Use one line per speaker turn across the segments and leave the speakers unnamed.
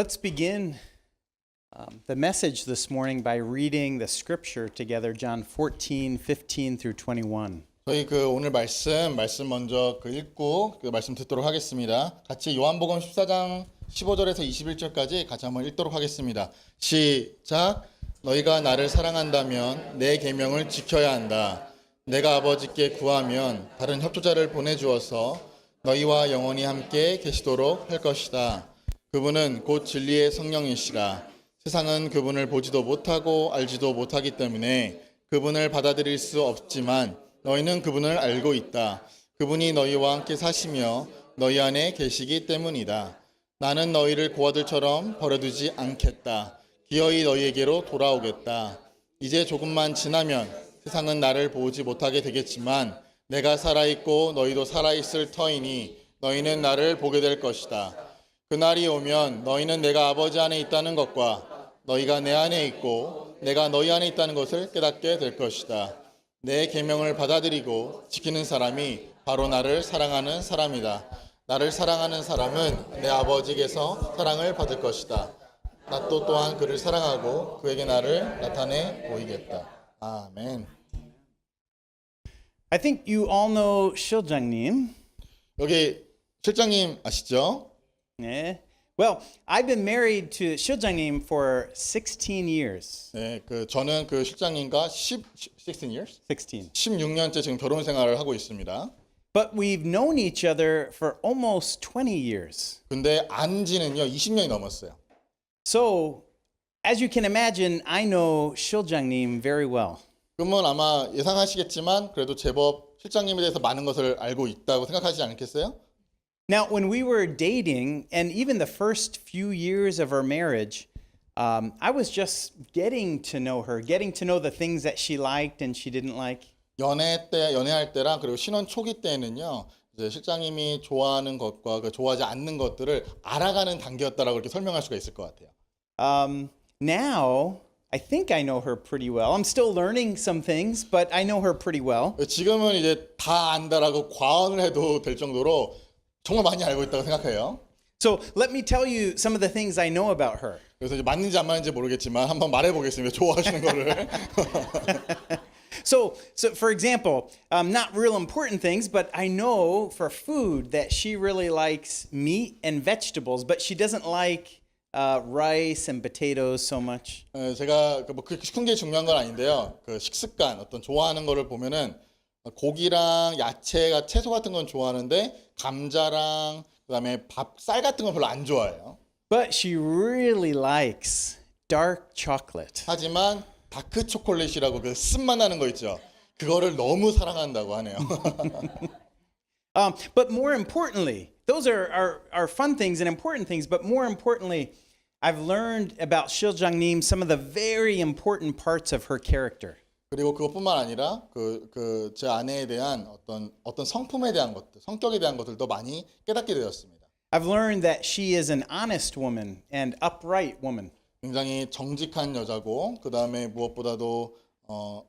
Let's begin the message this morning by reading the scripture together, John 14, 15 through 21.
저희 오늘 말씀 먼저 읽고 말씀 듣도록 하겠습니다. 같이 요한복음 14장 15절에서 21절까지 같이 한번 읽도록 하겠습니다. 시작. 너희가 나를 사랑한다면 내 계명을 지켜야 한다. 내가 아버지께 구하면 다른 협조자를 보내주어서 너희와 영원히 함께 계시도록 할 것이다. 그분은 곧 진리의 성령이시라. 세상은 그분을 보지도 못하고 알지도 못하기 때문에 그분을 받아들일 수 없지만 너희는 그분을 알고 있다. 그분이 너희와 함께 사시며 너희 안에 계시기 때문이다. 나는 너희를 고아들처럼 버려두지 않겠다. 기어이 너희에게로 돌아오겠다. 이제 조금만 지나면 세상은 나를 보지 못하게 되겠지만 내가 살아있고 너희도 살아있을 터이니 너희는 나를 보게 될 것이다. 그날이 오면 너희는 내가 아버지 안에 있다는 것과 너희가 내 안에 있고 내가 너희 안에 있다는 것을 깨닫게 될 것이다. 내 계명을 받아들이고 지키는 사람이 바로 나를 사랑하는 사람이다. 나를 사랑하는 사람은 내 아버지께서 사랑을 받을 것이다. 나 또한 그를 사랑하고 그에게 나를 나타내 보이겠다. 아멘.
I think you all know 실장님.
여기 실장님 아시죠?
네. Well, I've been married to 실장님 for 16 years.
네, 저는 실장님과 16 years?
16.
16년째 지금 결혼 생활을 하고 있습니다.
But we've known each other for almost 20 years.
근데 안 지는요 20년이 넘었어요.
So, as you can imagine, I know 실장님 very well.
그러면 아마 예상하시겠지만 그래도 제법 실장님에 대해서 많은 것을 알고 있다고 생각하시지 않겠어요?
Now, when we were dating, and even the first few years of our marriage, I was just getting to know her, getting to know the things that she liked and she didn't like.
연애할 때랑 그리고 신혼 초기 때는요, 이제 실장님이 좋아하는 것과 좋아하지 않는 것들을 알아가는 단계였다라고 이렇게 설명할 수가 있을 것 같아요.
Now, I think I know her pretty well. I'm still learning some things, but I know her pretty well.
지금은 이제 다 안다라고 과언을 해도 될 정도로 정말 많이 알고 있다고 생각해요.
So let me tell you some of the things I know about her.
그래서 이제 맞는지 안 맞는지 모르겠지만 한번 말해보겠습니다. 좋아하시는 거를.
So for example, not real important things, but I know for food that she really likes meat and vegetables, but she doesn't like rice and potatoes so much.
제가 그렇게 큰 게 중요한 건 아닌데요. 식습관, 어떤 좋아하는 거를 보면은 고기랑 야채가 채소 같은 건 좋아하는데 감자랑 그다음에 쌀 같은 건 별로 안 좋아해요.
But she really likes dark chocolate.
하지만 다크 초콜릿이라고 쓴맛 나는 거 있죠. 그거를 너무 사랑한다고 하네요.
But more importantly, those are fun things and important things, but more importantly, I've learned about 실장님 some of the very important parts of her character.
그리고 그것뿐만 아니라 제 아내에 대한 어떤 성품에 대한 것들, 성격에 대한 것들도 많이 깨닫게 되었습니다.
I've learned that she is an honest woman and upright woman.
굉장히 정직한 여자고 그다음에 무엇보다도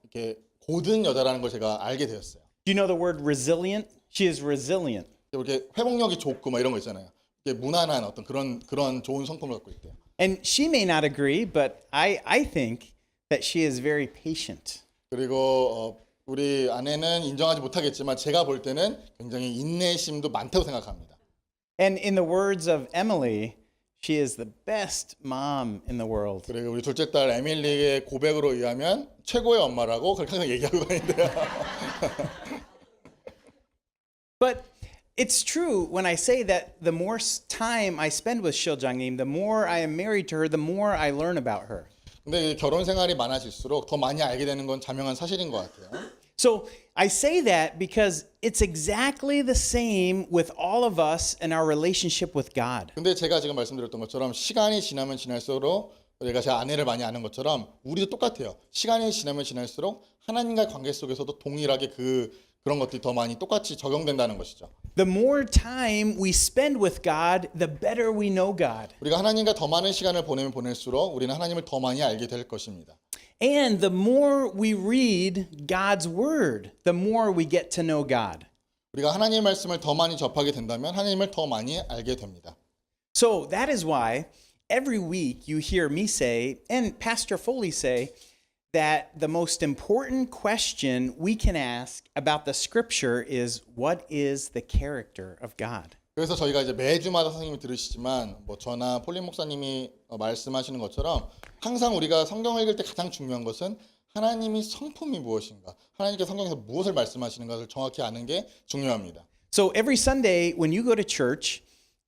이렇게 고든 여자라는 걸 제가 알게 되었어요.
Do you know the word resilient? She is resilient.
이렇게 회복력이 좋고 막 이런 거 있잖아요. 이렇게 무난한 어떤 그런 좋은 성품을 갖고 있대요.
And she may not agree, but I think that she is very patient.
그리고 우리 아내는 인정하지 못하겠지만 제가 볼 때는 굉장히 인내심도 많다고 생각합니다.
And in the words of Emily, she is the best mom in the world.
그리고 우리 둘째 딸 에밀리의 고백으로 의하면 최고의 엄마라고 그렇게 항상 얘기하고 다닌대요.
But it's true when I say that the more time I spend with 실장님, the more I am married to her, the more I learn about her.
근데 결혼 생활이 많아질수록 더 많이 알게 되는 건 자명한 사실인 것 같아요.
So I say that because it's exactly the same with all of us in our relationship with God.
근데 제가 지금 말씀드렸던 것처럼 시간이 지나면 지날수록 제가 제 아내를 많이 아는 것처럼 우리도 똑같아요. 시간이 지나면 지날수록 하나님과의 관계 속에서도 동일하게 그런 것들이 더 많이 똑같이 적용된다는 것이죠.
The more time we spend with God, the better we know God.
우리가 하나님과 더 많은 시간을 보내면 보낼수록 우리는 하나님을 더 많이 알게 될 것입니다.
And the more we read God's word, the more we get to know God.
우리가 하나님의 말씀을 더 많이 접하게 된다면 하나님을 더 많이 알게 됩니다.
So that is why every week you hear me say, and Pastor Foley say, that the most important question we can ask about the scripture is, what is the character of God?
그래서 저희가 이제 매주마다 선생님이 들으시지만 뭐 저나 폴린 목사님이 말씀하시는 것처럼 항상 우리가 성경을 읽을 때 가장 중요한 것은 하나님이 성품이 무엇인가, 하나님께서 성경에서 무엇을 말씀하시는가를 정확히 아는 게 중요합니다.
So every Sunday when you go to church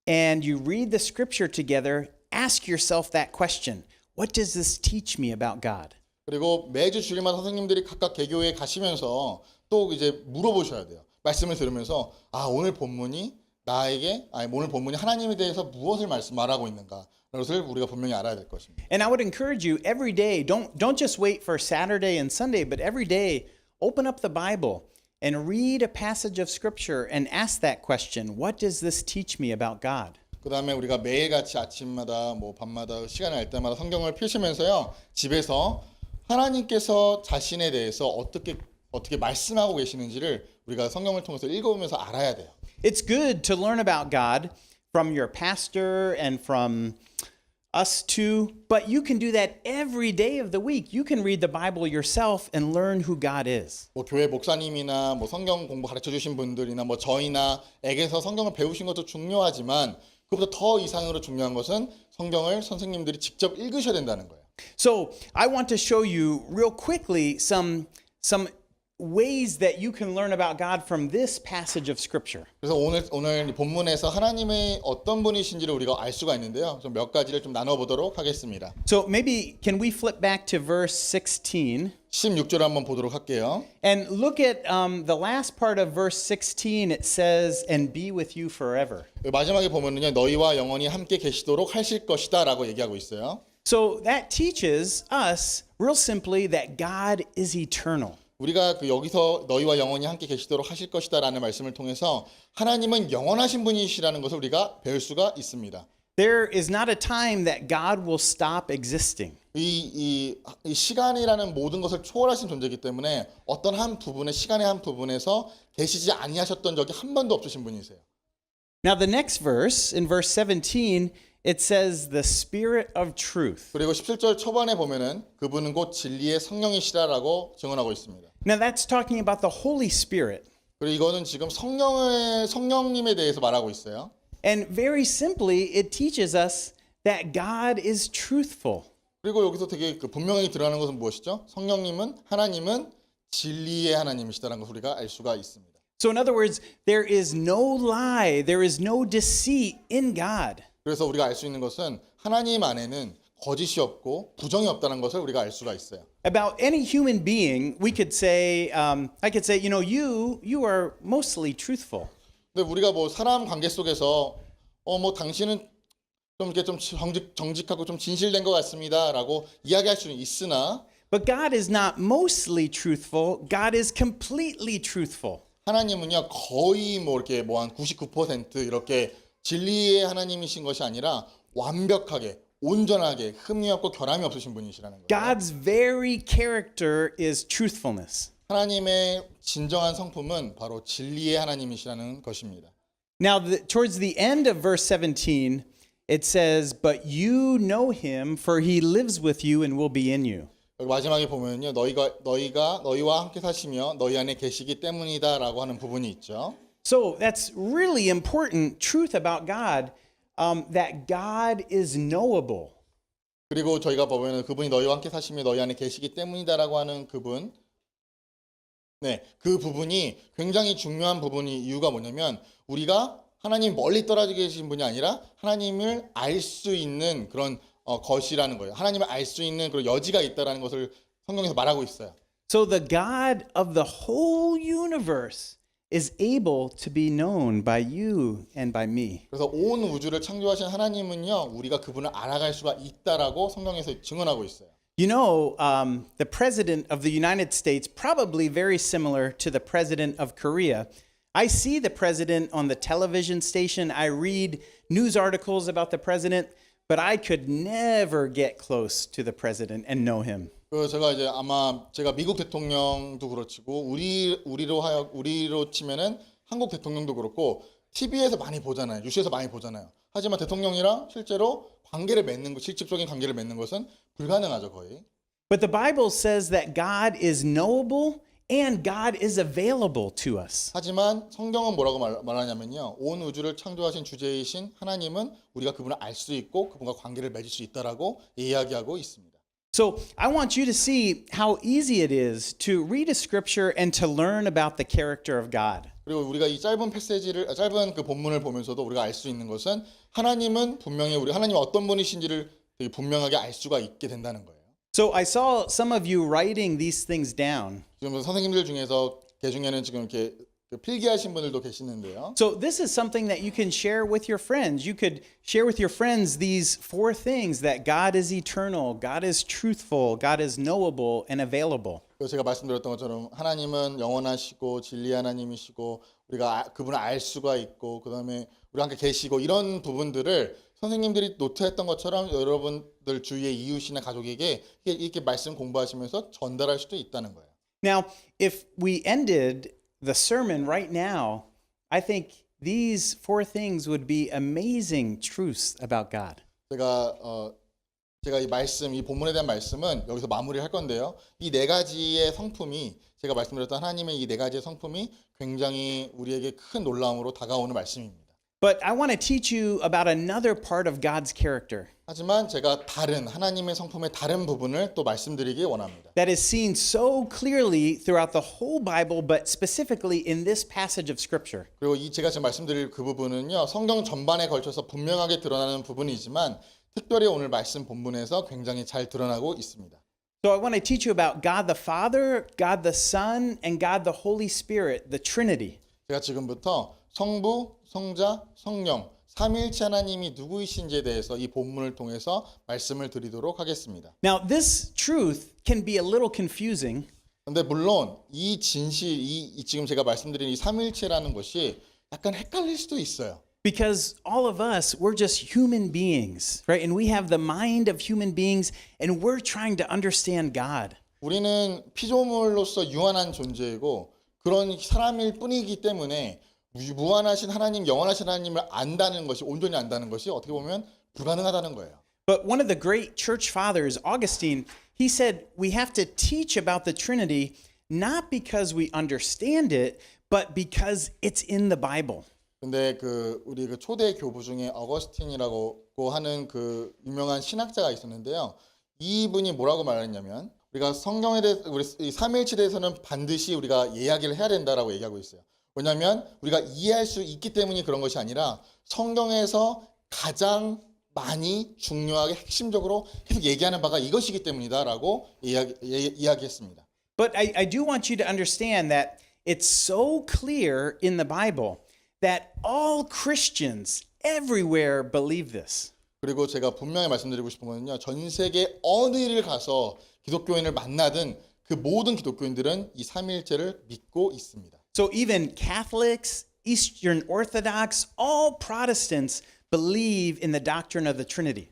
and you read the scripture together, ask yourself that question. What does this teach me about God?
그리고 매주 주일마다 선생님들이 각각 개교에 가시면서 또 이제 물어보셔야 돼요. 말씀을 들으면서 오늘 본문이 오늘 본문이 하나님에 대해서 무엇을 말하고 있는가, 그것을 우리가 분명히 알아야 될 것입니다.
And I would encourage you every day, don't just wait for Saturday and Sunday, but every day open up the Bible and read a passage of scripture and ask that question, what does this teach me about God?
그다음에 우리가 매일같이 아침마다 뭐 밤마다 시간을 날 때마다 성경을 펴시면서요, 집에서 하나님께서 자신에 대해서 어떻게 말씀하고 계시는지를 우리가 성경을 통해서 읽어보면서 알아야 돼요.
It's good to learn about God from your pastor and from us too, but you can do that every day of the week. You can read the Bible yourself and learn who God is.
뭐 교회 목사님이나 뭐 성경 공부 가르쳐 주신 분들이나 뭐 저희나에게서 성경을 배우신 것도 중요하지만 그보다 더 이상으로 중요한 것은 성경을 선생님들이 직접 읽으셔야 된다는 거예요.
So I want to show you real quickly some ways that you can learn about God from this passage of Scripture.
그래서 오늘 이 본문에서 하나님의 어떤 분이신지를 우리가 알 수가 있는데요. 좀 몇 가지를 좀 나눠보도록 하겠습니다.
So maybe can we flip back to verse 16?
16절 한번 보도록 할게요.
And look at the last part of verse 16. It says, "And be with you forever."
마지막에 보면은요, 너희와 영원히 함께 계시도록 하실 것이다라고 얘기하고 있어요.
So that teaches us, real simply, that God is eternal.
우리가 여기서 너희와 영원히 함께 계시도록 하실 것이다라는 말씀을 통해서 하나님은 영원하신 분이시라는 것을 우리가 배울 수가 있습니다.
There is not a time that God will stop existing.
이 시간이라는 모든 것을 초월하신 존재이기 때문에 어떤 한 부분의 시간의 한 부분에서 계시지 아니하셨던 적이 한 번도 없으신 분이세요.
Now the next verse, in verse 17, it says the Spirit of truth.
그리고 17절 초반에 보면은 그분은 곧 진리의 성령이시라라고 증언하고 있습니다.
Now that's talking about the Holy Spirit.
그리고 이거는 지금 성령님에 대해서 말하고 있어요.
And very simply, it teaches us that God is truthful.
그리고 여기서 되게 분명히 드러나는 것은 무엇이죠? 하나님은 진리의 하나님이시다라는 것을 우리가 알 수가 있습니다.
So in other words, there is no lie, there is no deceit in God.
그래서 우리가 알 수 있는 것은 하나님 안에는 거짓이 없고 부정이 없다는 것을 우리가 알 수가 있어요.
About any human being, we could say, I could say, you are mostly truthful.
근데 우리가 뭐 사람 관계 속에서 뭐 당신은 좀 이렇게 좀 정직하고 좀 진실된 것 같습니다라고 이야기할 수는 있으나,
But God is not mostly truthful. God is completely truthful.
하나님은요 거의 뭐 이렇게 뭐 한 99% 이렇게 진리의 하나님이신 것이 아니라 완벽하게 온전하게 흠이 없고 결함이 없으신 분이시라는 거예요.
God's very character is truthfulness.
하나님의 진정한 성품은 바로 진리의 하나님이시라는 것입니다.
Now, towards the end of verse 17, it says, "But you know him, for he lives with you and will be in you."
여기 마지막에 보면요, 너희와 함께 사시며 너희 안에 계시기 때문이다라고 하는 부분이 있죠.
So that's really important truth about God, that God is knowable.
그리고 저희가 보면은 그분이 너희와 함께 사시며 너희 안에 계시기 때문이다라고 하는 그분, 그 부분이 굉장히 중요한 부분이 이유가 뭐냐면 우리가 하나님 멀리 떨어져 계신 분이 아니라 하나님을 알 수 있는 그런 것이라는 거예요. 하나님을 알 수 있는 그런 여지가 있다라는 것을 성경에서 말하고 있어요.
So the God of the whole universe is able to be known by you and by me.
그래서 온 우주를 창조하신 하나님은요, 우리가 그분을 알아갈 수가 있다라고 성경에서 증언하고 있어요.
You know, the president of the United States, probably very similar to the president of Korea. I see the president on the television station. I read news articles about the president, but I could never get close to the president and know him.
제가 미국 대통령도 그렇고 우리로 치면은 한국 대통령도 그렇고 TV에서 많이 보잖아요. 뉴스에서 많이 보잖아요. 하지만 대통령이랑 실제로 관계를 맺는 것, 실질적인 관계를 맺는 것은 불가능하죠, 거의.
But the Bible says that God is knowable and God is available to us.
하지만 성경은 뭐라고 말하냐면요. 온 우주를 창조하신 주제이신 하나님은 우리가 그분을 알 수 있고 그분과 관계를 맺을 수 있다라고 이야기하고 있습니다.
So I want you to see how easy it is to read a scripture and to learn about the character of God.
그리고 우리가 이 짧은 그 본문을 보면서도 우리가 알 수 있는 것은 하나님은 분명히 우리 하나님이 어떤 분이신지를 되게 분명하게 알 수가 있게 된다는 거예요.
So I saw some of you writing these things down.
지금 선생님들 중에서 개 중에는 지금 이렇게 필기하신 분들도 계시는데요.
So this is something that you can share with your friends. You could share with your friends these four things that God is eternal, God is truthful, God is knowable and available.
그래서 제가 말씀드렸던 것처럼 하나님은 영원하시고 진리 하나님이시고 우리가 그분을 알 수가 있고 그다음에 우리가 함께 계시고 이런 부분들을 선생님들이 노트했던 것처럼 여러분들 주위의 이웃이나 가족에게 이렇게 말씀 공부하시면서 전달할 수도 있다는 거예요.
Now, if we ended the sermon right now, I think these four things would be amazing truths about God.
제가 이 본문에 대한 말씀은 여기서 마무리할 건데요. 이 네 가지의 성품이 제가 말씀드렸던 하나님의 이 네 가지의 성품이 굉장히 우리에게 큰 놀라움으로 다가오는 말씀입니다.
But I want to teach you about another part of God's character
하지만 제가 다른 하나님의 성품의 다른 부분을 또 말씀드리기 원합니다.
that is seen so clearly throughout the whole Bible, but specifically in this passage of Scripture.
그리고 제가 지금 말씀드릴 그 부분은요. 성경 전반에 걸쳐서 분명하게 드러나는 부분이지만 특별히 오늘 말씀 본문에서 굉장히 잘 드러나고 있습니다.
So I want to teach you about God the Father, God the Son, and God the Holy Spirit, the Trinity.
제가 지금부터 성부, 성자, 성령 삼위일체 하나님이 누구이신지에 대해서 이 본문을 통해서 말씀을 드리도록 하겠습니다.
Now, this truth can be a little confusing
근데 물론 이 진실, 지금 제가 말씀드린 이 삼위일체라는 것이 약간 헷갈릴 수도 있어요.
because all of us, we're just human beings, right? And we have the mind of human beings, and we're trying to understand God.
우리는 피조물로서 유한한 존재이고 그런 사람일 뿐이기 때문에 무한하신 하나님, 영원하신 하나님을 안다는 것이 온전히 안다는 것이 어떻게 보면 불가능하다는 거예요.
But one of the great church fathers, Augustine, he said we have to teach about the Trinity not because we understand it, but because it's in the Bible.
근데 우리 초대 교부 중에 어거스틴이라고 하는 그 유명한 신학자가 있었는데요. 이분이 뭐라고 말했냐면 우리가 성경에 대해서 우리 이 삼위일체에 대해서는 반드시 우리가 이야기를 해야 된다라고 얘기하고 있어요. 왜냐하면 우리가 이해할 수 있기 때문이 그런 것이 아니라 성경에서 가장 많이 중요하게 핵심적으로 계속 얘기하는 바가 이것이기 때문이다라고 이야기했습니다.
But I do want you to understand that it's so clear in the Bible that all Christians everywhere believe this.
그리고 제가 분명히 말씀드리고 싶은 거는요. 전 세계 어느 일을 가서 기독교인을 만나든 그 모든 기독교인들은 이 삼위일체를 믿고 있습니다.
So even Catholics, Eastern Orthodox, all Protestants believe in the doctrine of the Trinity.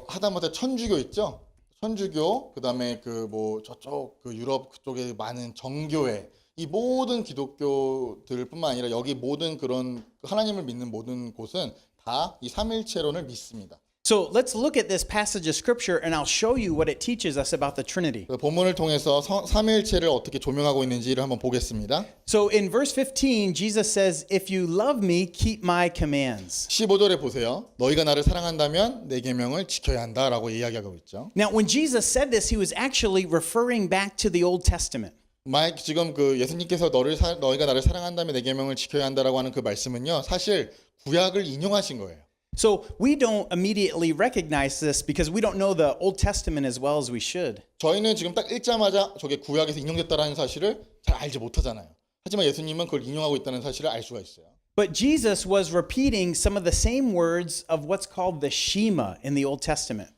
하다못해 천주교 있죠? 천주교, 그다음에 저쪽 유럽 그쪽에 많은 정교회 이 모든 기독교들뿐만 아니라 여기 모든 그런 하나님을 믿는 모든 곳은 다 이 삼위일체론을 믿습니다.
So let's look at this passage of scripture and I'll show you what it teaches us about the Trinity.
본문을 통해서 삼위일체를 어떻게 조명하고 있는지를 한번 보겠습니다.
So in verse 15, Jesus says, "If you love me, keep my commands."
15절에 보세요. 너희가 나를 사랑한다면 내 계명을 지켜야 한다라고 이야기하고 있죠.
Now, when Jesus said this, he was actually referring back to the Old Testament.
지금 예수님께서 너희가 나를 사랑한다면 내 계명을 지켜야 한다라고 하는 그 말씀은요. 사실 구약을 인용하신 거예요.
So we don't immediately recognize this because we don't know the Old Testament as well as we should.
저희는 지금 딱 읽자마자 저게 구약에서 인용됐다라는 사실을 잘 알지 못하잖아요. 하지만 예수님은 그걸 인용하고 있다는 사실을 알 수가 있어요.
But Jesus was repeating some of the same words of what's called the Shema in the Old Testament.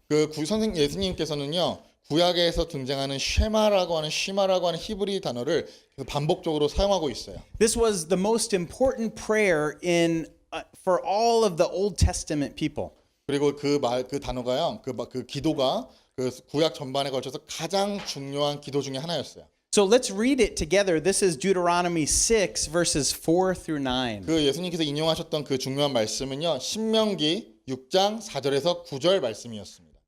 예수님께서는요. 구약에서 등장하는 쉐마라고 하는 히브리 단어를 반복적으로 사용하고 있어요.
This was the most important prayer for all of the Old Testament people.
그리고 그 단어가요. 그 기도가 그 구약 전반에 걸쳐서 가장 중요한 기도 중에 하나였어요.
So let's read it together. This is Deuteronomy 6 verses 4 through 9.
그 예수님께서 인용하셨던 그 중요한 말씀은요. 신명기 6장 4절에서 9절 말씀이었습니다.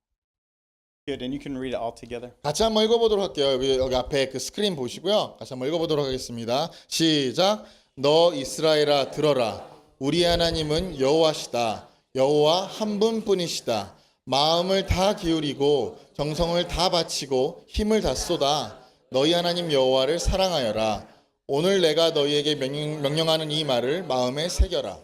Good, and you can read it all together.
같이 한번 읽어보도록 할게요. 여기 앞에 그 스크린 보시고요. 같이 한번 읽어보도록 하겠습니다. 시작. 너 이스라엘아 들어라. 우리 하나님은 여호와시다. 여호와 한 분뿐이시다. 마음을 다 기울이고 정성을 다 바치고 힘을 다 쏟아 너희 하나님 여호와를 사랑하여라. 오늘 내가 너희에게 명령하는 이 말을 마음에 새겨라.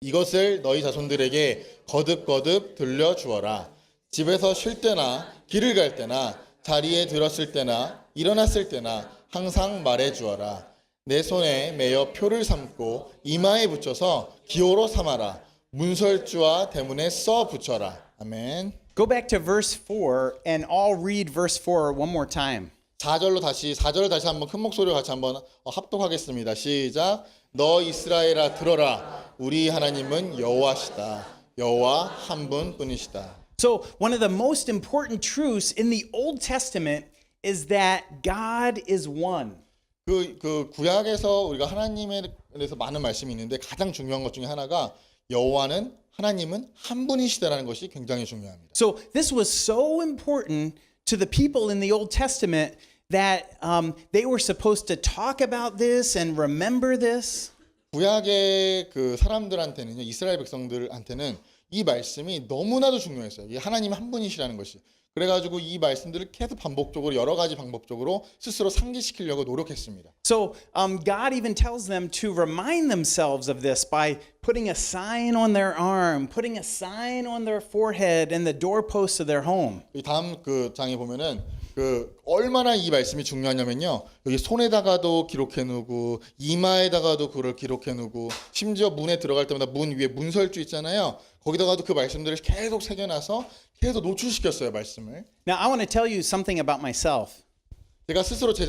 이것을 너희 자손들에게 거듭거듭 들려주어라. 집에서 쉴 때나 길을 갈 때나 자리에 들었을 때나 일어났을 때나 항상 말해주어라. 내 손에 매어 표를 삼고 이마에 붙여서 기호로 삼아라. 문설주와 대문에 써 붙여라. 아멘.
Go back to verse 4 and I'll read verse 4 one more time.
4절을 다시 한번 큰 목소리로 같이 한번 합독하겠습니다. 시작. 너 이스라엘아 들어라. 우리 하나님은 여호와시다. 여호와 한 분뿐이시다.
So one of the most important truths in the Old Testament is that God is one.
그 구약에서 우리가 하나님에 대해서 많은 말씀이 있는데 가장 중요한 것 중에 하나가 하나님은 한 분이시다라는 것이 굉장히 중요합니다.
So this was so important to the people in the Old Testament that they were supposed to talk about this and remember this.
구약의 그 사람들한테는요, 이스라엘 백성들한테는 이 말씀이 너무나도 중요했어요. 이 하나님 한 분이시라는 것이. 그래가지고 이 말씀들을 계속 반복적으로 여러 가지 방법적으로 스스로 상기시키려고 노력했습니다.
So God even tells them to remind themselves of this by putting a sign on their arm, putting a sign on their forehead and the doorposts of their home.
이 다음 그 장에 보면은 그 얼마나 이 말씀이 중요하냐면요. 여기 손에다가도 기록해 놓고 이마에다가도 그걸 기록해 놓고 심지어 문에 들어갈 때마다 문 위에 문설주 있잖아요. 거기다가도 그 말씀들을 계속 새겨놔서 계속 노출시켰어요, 말씀을.
Now I want to tell you something about myself.
제가 스스로 제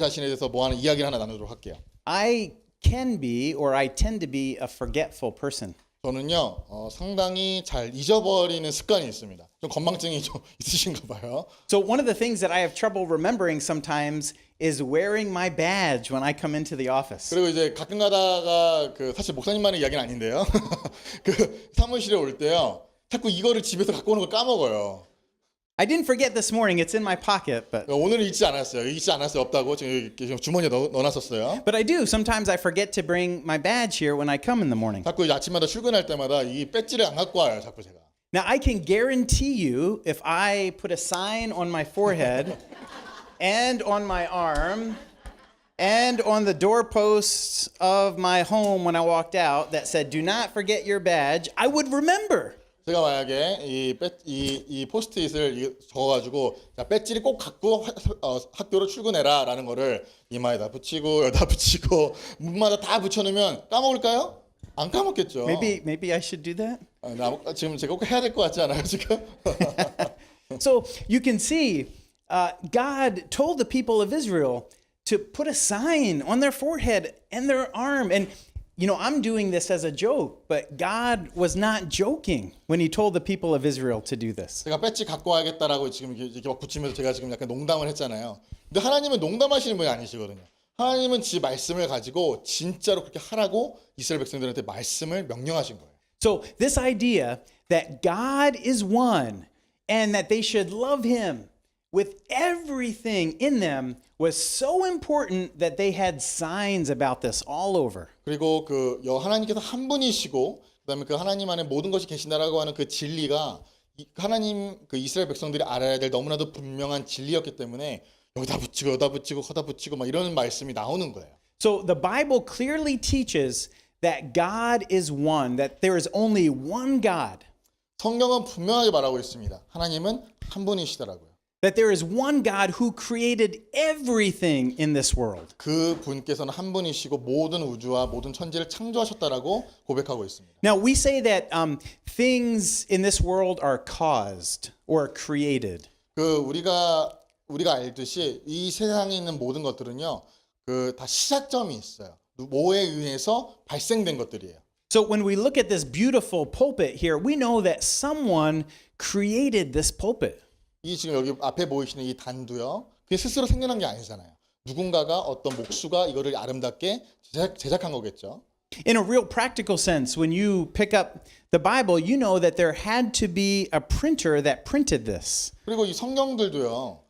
자신에 대해서 뭐 하는 이야기를 하나 나누도록 할게요.
I can be or I tend to be a forgetful person.
저는요 상당히 잘 잊어버리는 습관이 있습니다. 좀 건망증이 좀 있으신가 봐요.
So one of the things that I have trouble remembering sometimes is wearing my badge when I come into the office.
그리고 이제 가끔 가다가 그 사실 목사님만의 이야기는 아닌데요. 그 사무실에 올 때요 자꾸 이거를 집에서 갖고 오는 걸 까먹어요.
I didn't forget this morning. It's in my pocket, but
오늘은 잊지 않았어요. 없다고 지금 주머니에 넣어놨었어요.
I do. Sometimes I forget to bring my badge here when I come in the morning.
자꾸 이제 아침마다 출근할 때마다 이 배지를 안 갖고 와요. 자꾸 제가.
Now I can guarantee you if I put a sign on my forehead and on my arm and on the doorposts of my home when I walked out that said, "Do not forget your badge," I would remember.
제가 만약에 이 포스트잇을 적어가지고 배지를 꼭 갖고 학교로 출근해라라는 거를 이마에다 붙이고 여기다 붙이고 문마다 다 붙여놓으면 까먹을까요? 안 까먹겠죠.
Maybe I should do that.
지금 제가 꼭 해야 될 것 같지 않아요 지금?
So you can see, God told the people of Israel to put a sign on their forehead and their arm. And you know, I'm doing this as a joke, but God was not joking when he told the people of Israel to do this.
제가 배지 갖고 와야겠다라고 지금 이렇게 막 붙이면서 제가 지금 약간 농담을 했잖아요. 근데 하나님은 농담하시는 분이 아니시거든요. 하나님은 지 말씀을 가지고 진짜로 그렇게 하라고 이스라엘 백성들한테 말씀을 명령하신 거예요.
So this idea that God is one and that they should love him with everything in them was so important that they had signs about this all over.
그리고 그 하나님께서 한 분이시고 그다음에 그 하나님 안에 모든 것이 계신다라고 하는 그 진리가 하나님 그 이스라엘 백성들이 알아야 될 너무나도 분명한 진리였기 때문에 여기다 붙이고 거기다 붙이고 막 이런 말씀이 나오는 거예요.
So the Bible clearly teaches that God is one, that there is only one God.
성경은 분명하게 말하고 있습니다. 하나님은 한 분이시더라고요.
That there is one God who created everything in this world.
그 분께서는 한 분이시고 모든 우주와 모든 천지를 창조하셨다라고 고백하고 있습니다.
Now we say that things in this world are caused or created.
그 우리가 알듯이 이 세상에 있는 모든 것들은요, 그 다 시작점이 있어요. 뭐에 의해서 발생된 것들이에요.
So when we look at this beautiful pulpit here, we know that someone created this pulpit.
이 지금 여기 앞에 보이시는 이 단도요. 그게 스스로 생겨난 게 아니잖아요. 누군가가 어떤 목수가 이거를 아름답게 제작한 거겠죠.
In a real practical sense, when you pick up the Bible, you know that there had to be a printer that printed this.
그리고 이 성경들도요.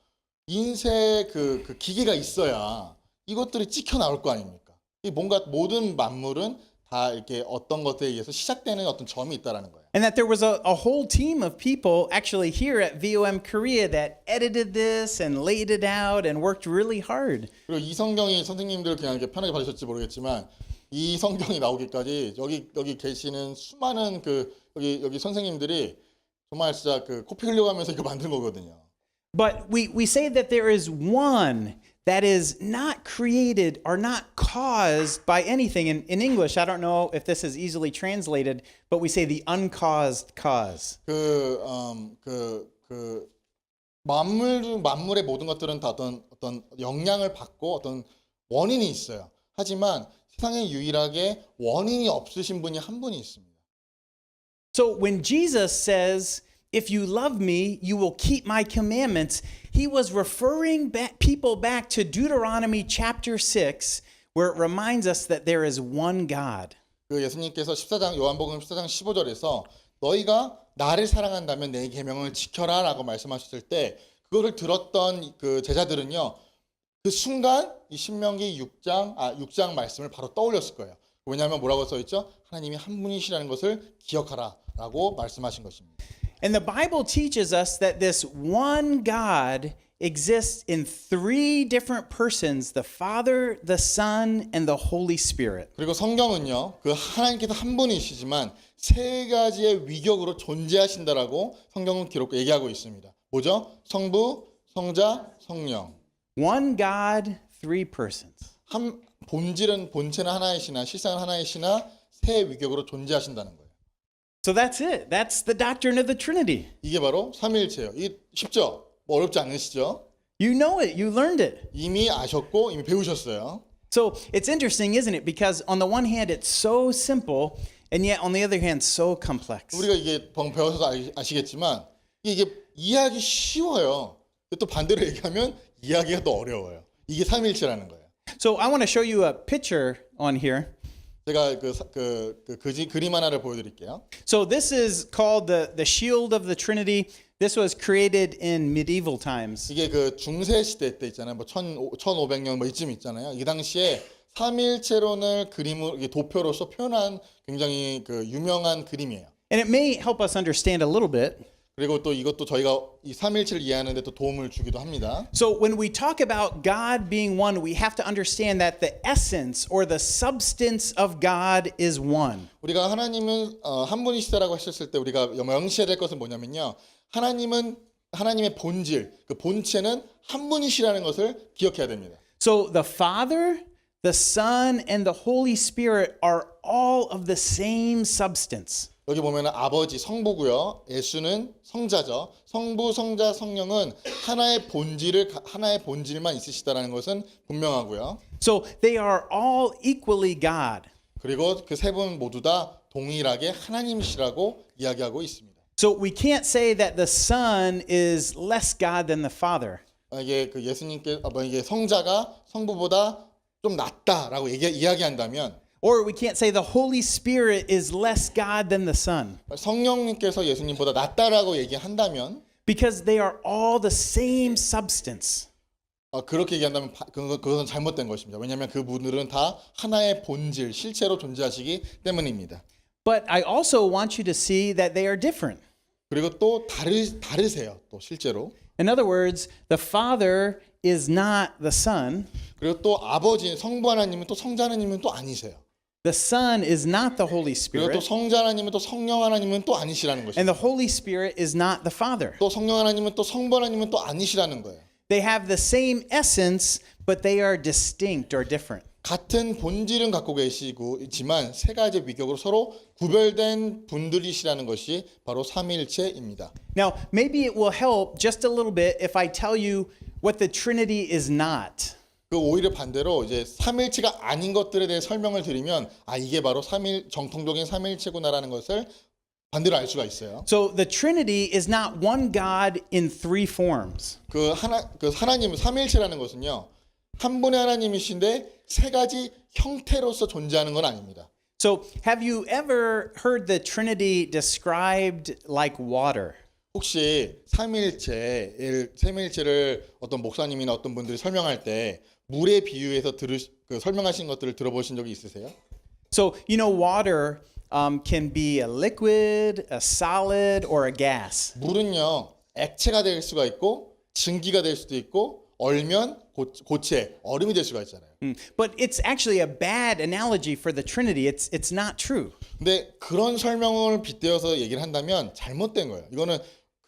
인쇄 그 기계가 있어야 이것들이 찍혀 나올 거 아닙니까? 이 뭔가 모든 만물은 다 이렇게 어떤 것에 의해서 시작되는 어떤 점이 있다라는 거예요.
And that there was a whole team of people actually here at VOM Korea that edited this and laid it out and worked really hard.
그리고 이 성경이 선생님들 그냥 이렇게 편하게 받으셨지 모르겠지만 이 성경이 나오기까지 여기 계시는 수많은 여기 선생님들이 정말 진짜 그 코피 흘려가면서 이거 만든 거거든요.
But we say that there is one that is not created or not caused by anything. In English, I don't know if this is easily translated, but we say the uncaused cause.
만물의 모든 것들은 다 어떤 영향을 받고 어떤 원인이 있어요. 하지만 세상에 유일하게 원인이 없으신 분이 한 분이 있습니다.
So when Jesus says, if you love me, you will keep my commandments, he was referring people back to Deuteronomy chapter 6, where it reminds us that there is one God.
그 예수님께서 요한복음 14장 15절에서 너희가 나를 사랑한다면 내 계명을 지켜라라고 말씀하셨을 때 그거를 들었던 그 제자들은요. 그 순간 이 신명기 6장 말씀을 바로 떠올렸을 거예요. 왜냐하면 뭐라고 써 있죠? 하나님이 한 분이시라는 것을 기억하라라고 말씀하신 것입니다.
And the Bible teaches us that this one God exists in three different persons, the Father, the Son, and the Holy Spirit.
그리고 성경은요. 그 하나님께서 한 분이시지만 세 가지의 위격으로 존재하신다라고 성경은 얘기하고 있습니다. 뭐죠? 성부, 성자, 성령.
One God, three persons.
본체는 하나이시나 실상은 하나이시나 세 위격으로 존재하신다는 거예요.
So that's it. That's the doctrine of the Trinity.
이게 바로 삼위일체예요. 이 쉽죠? 뭐 어렵지 않으시죠?
You know it. You learned it.
이미 아셨고 이미 배우셨어요.
So it's interesting, isn't it? Because on the one hand, it's so simple, and yet on the other hand, so complex.
우리가 이게 배워서 아시겠지만 이게 이해하기 쉬워요. 또 반대로 얘기하면 이해하기가 더 어려워요. 이게 삼위일체라는 거예요.
So I want to show you a picture on here.
제가 그림 하나를 보여드릴게요.
So this is called the shield of the Trinity. This was created in medieval times.
이게 그 중세 시대 때 있잖아요. 뭐 1500년 뭐 이쯤 있잖아요. 이 당시에 삼위일체론을 그림으로 도표로서 표현한 굉장히 그 유명한 그림이에요.
And it may help us understand a little bit.
그리고 또 이것도 저희가 이 삼위일체를 이해하는 데 또 도움을 주기도 합니다.
So when we talk about God being one, we have to understand that the essence or the substance of God is one.
우리가 하나님은 한 분이시다라고 하셨을 때 우리가 명시해야 될 것은 뭐냐면요. 하나님의 본질, 그 본체는 한 분이시라는 것을 기억해야 됩니다.
So the Father, the Son, and the Holy Spirit are all of the same substance.
여기 보면 아버지 성부고요. 예수는 성자죠. 성부, 성자, 성령은 하나의 본질만 있으시다라는 것은 분명하고요.
So they are all equally God.
그리고 그 세 분 모두 다 동일하게 하나님이시라고 이야기하고 있습니다.
So we can't say that the Son is less God than the Father.
이게 그 이게 성자가 성부보다 좀 낫다라고 이야기한다면
Or we can't say the Holy Spirit is less God than the Son.
성령님께서 예수님보다 낫다라고 얘기한다면
Because they are all the same substance.
그렇게 얘기한다면 그것은 잘못된 것입니다. 왜냐하면 그분들은 다 하나의 본질, 실체로 존재하시기 때문입니다.
But I also want you to see that they are different.
그리고 또 다르세요. 또 실제로.
In other words, the Father is not the Son.
그리고 또 아버지, 성부 하나님은 또 성자 하나님은 또 아니세요.
The Son is not the Holy
그리고 또
Spirit.
성자 하나님은 또 성령 하나님은 또 아니시라는 것입니다.
And the Holy Spirit is not the Father.
또 성령 하나님은 또 성부 하나님은 또 아니시라는 거예요.
They have the same essence, but they are distinct or different.
같은 본질은 갖고 계시지만 세 가지 위격으로 서로 구별된 분들이시라는 것이 바로 삼위일체입니다.
Now, maybe it will help just a little bit if I tell you what the Trinity is not.
그 오히려 반대로 이제 삼위일체가 아닌 것들에 대해 설명을 드리면 이게 바로 정통적인 삼위일체구나라는 것을 반대로 알 수가 있어요.
So the Trinity is not one God in three forms.
그 하나님 삼위일체라는 것은요. 한 분의 하나님이신데 세 가지 형태로서 존재하는 건 아닙니다.
So have you ever heard the Trinity described like water?
혹시 삼위일체를 어떤 목사님이나 어떤 분들이 설명할 때 물에 비유해서 설명하신 것들을 들어보신 적이 있으세요?
So you know water can be a liquid, a solid, or a gas.
물은요 액체가 될 수가 있고 증기가 될 수도 있고 얼면 고체 얼음이 될 수가 있잖아요.
But it's actually a bad analogy for the Trinity. It's not true.
근데 그런 설명을 빗대어서 얘기를 한다면 잘못된 거예요. 이거는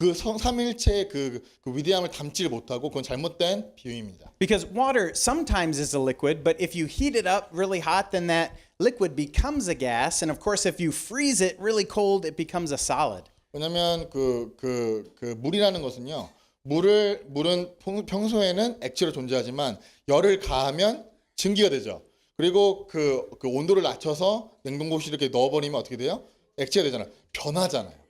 그 삼일체의 그 위대함을 담지를 못하고 그건 잘못된 비유입니다.
Because water sometimes is a liquid, but if you heat it up really hot, then that liquid becomes a gas. And of course, if you freeze it really cold, it becomes a solid.
왜냐하면 그 물이라는 것은요. 물은 평소에는 액체로 존재하지만 열을 가하면 증기가 되죠. 그리고 그 온도를 낮춰서 냉동고시에 이렇게 넣어버리면 어떻게 돼요? 액체가 되잖아요. 변하잖아요.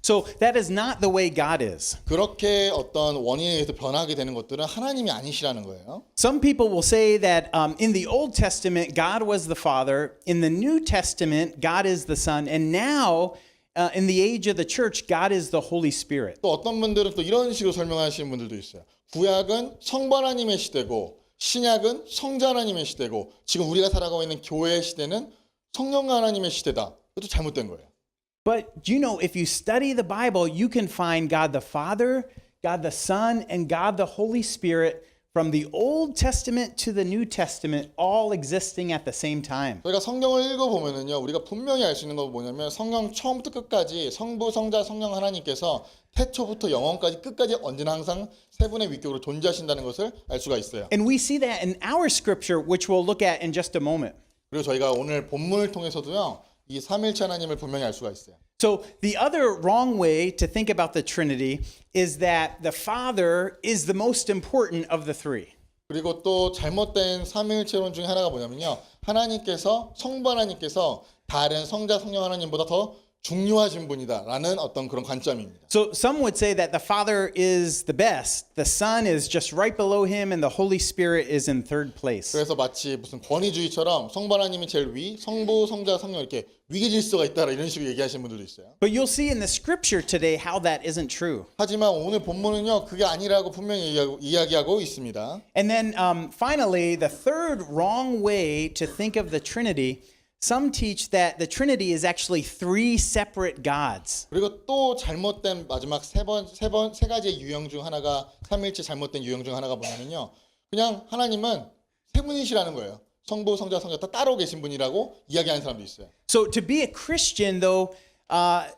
So that is not the way God is.
그렇게 어떤 원인에 의해서 변하게 되는 것들은 하나님이 아니시라는 거예요.
Some people will say that in the Old Testament, God was the Father. In the New Testament, God is the Son. And now, in the age of the church, God is the Holy Spirit.
또 어떤 분들은 또 이런 식으로 설명하시는 분들도 있어요. 구약은 성부 하나님의 시대고 신약은 성자 하나님의 시대고 지금 우리가 살아가고 있는 교회의 시대는 성령 하나님의 시대다. 그것도 잘못된 거예요.
But you know, if you study the Bible, you can find God the Father, God the Son, and God the Holy Spirit from the Old Testament to the New Testament, all existing at the same time.
저희가 성경을 읽어보면은요, 우리가 분명히 알 수 있는 건 뭐냐면 성경 처음부터 끝까지 성부, 성자, 성령 하나님께서 태초부터 영원까지 끝까지 언제나 항상 세 분의 위격으로 존재하신다는 것을 알 수가 있어요.
And we see that in our scripture, which we'll look at in just a moment.
그리고 저희가 오늘 본문을 통해서도요, 이 삼일체 하나님을 분명히 알 수가 있어요.
So the other wrong way to think about the Trinity is that the Father is the most important of the three.
그리고 또 잘못된 삼일체론 중에 하나가 뭐냐면요. 하나님께서 성부 하나님께서 다른 성자 성령 하나님보다 더 중요하신 분이다라는 어떤 그런 관점입니다.
So some would say that the Father is the best, the Son is just right below him, and the Holy Spirit is in third place.
그래서 마치 무슨 권위주의처럼 성부 하나님이 제일 위, 성부, 성자, 성령 이렇게 위계 질서가 있다 이런 식으로 얘기하시는 분들도 있어요.
But you'll see in the scripture today how that isn't true.
하지만 오늘 본문은요 그게 아니라고 분명히 이야기하고 있습니다.
And then finally, the third wrong way to think of the Trinity, some teach that the Trinity is actually three separate gods.
그리고 또 잘못된 마지막 세 가지의 유형 중 하나가 삼일체 잘못된 유형 중 하나가 뭐냐면요. 그냥 하나님은 세 분이시라는 거예요. 성부, 성자, 성자 다 따로 계신 분이라고 이야기하는 사람도 있어요.
So to be a Christian, though,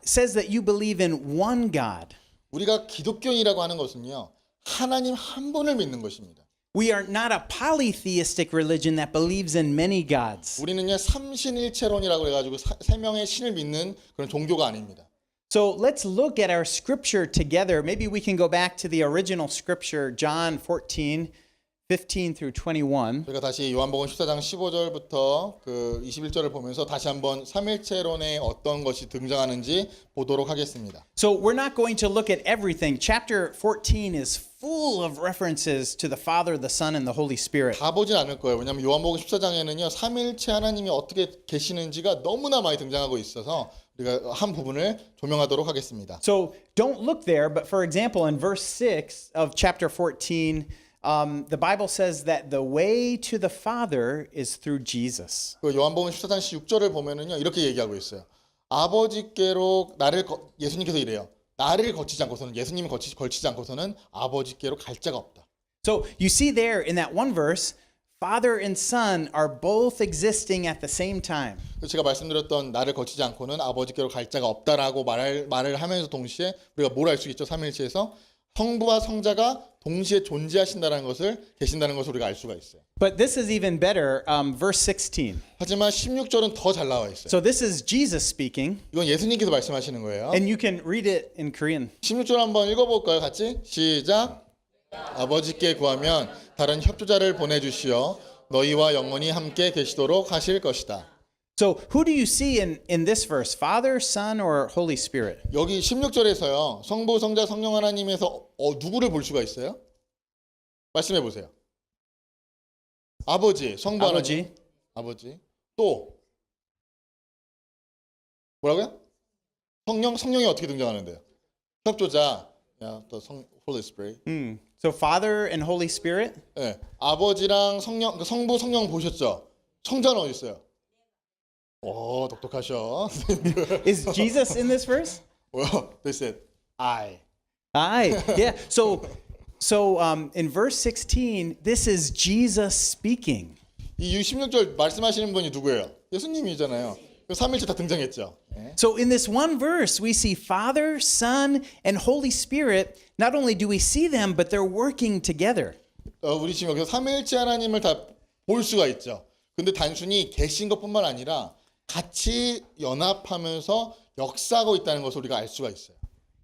says that you believe in one God.
우리가 기독교인이라고 하는 것은요. 하나님 한 분을 믿는 것입니다.
We are not a polytheistic religion that believes in many gods.
우리는요 삼신일체론이라고 해가지고 세 명의 신을 믿는 그런 종교가 아닙니다.
So let's look at our scripture together. Maybe we can go back to the original scripture, John 14, 15 through 21.
저희가 다시 요한복음 14장 15절부터 그 21절을 보면서 다시 한번 삼일체론의 어떤 것이 등장하는지 보도록 하겠습니다.
So we're not going to look at everything. Chapter 14 is full of references to the Father, the Son, and the Holy Spirit.
다 보진 않을 거예요. 왜냐하면 요한복음 14장에는요 삼일체 하나님이 어떻게 계시는지가 너무나 많이 등장하고 있어서 우리가 한 부분을 조명하도록 하겠습니다.
So don't look there, but for example, in verse 6 of chapter 14, the Bible says that the way to the Father is through Jesus.
그 요한복음 14장 6절을 보면은요 이렇게 얘기하고 있어요. 아버지께로 예수님께서 이래요. 나를 거치지 않고서는 예수님이 걸치지 않고서는 아버지께로 갈 자가 없다.
So you see there in that one verse, Father and Son are both existing at the same time.
제가 말씀드렸던 나를 거치지 않고는 아버지께로 갈 자가 없다라고 말을 하면서 동시에 우리가 뭘 알 수 있죠? 삼일체에서 성부와 성자가 동시에 존재하신다는 것을 계신다는 것을 우리가 알 수가 있어요.
But this is even better, verse 16.
하지만 16절은 더 잘 나와 있어요.
So this is Jesus speaking,
이건 예수님께서 말씀하시는 거예요.
and you can read it in Korean.
16절 한번 읽어볼까요? 같이 시작. 아버지께 구하면 다른 협조자를 보내주시어 너희와 영원히 함께 계시도록 하실 것이다.
So who do you see in this verse? Father, Son, or Holy Spirit?
여기 16절에서요. 성부, 성자, 성령 하나님에서 누구를 볼 수가 있어요? 말씀해 보세요. 아버지, 성부 하나님. 아버지. 또 뭐라고요? 성령이 어떻게 등장하는데요? 협조자. 또 Holy Spirit.
So Father and Holy Spirit?
네, 아버지랑 성령, 성부, 성령 보셨죠? 성자는 어디 있어요? 오, 똑똑하셔.
Is Jesus in this verse?
Well, they said, I.
Yeah. So in verse 16, this is Jesus speaking.
이 16절 말씀하시는 분이 누구예요? 예수님이잖아요. 그 삼일째 다 등장했죠.
So in this one verse, we see Father, Son, and Holy Spirit. Not only do we see them, but they're working together.
우리 지금 여기서 삼일째 하나님을 다 볼 수가 있죠. 근데 단순히 계신 것뿐만 아니라 같이 연합하면서 역사하고 있다는 것을 우리가 알 수가 있어요.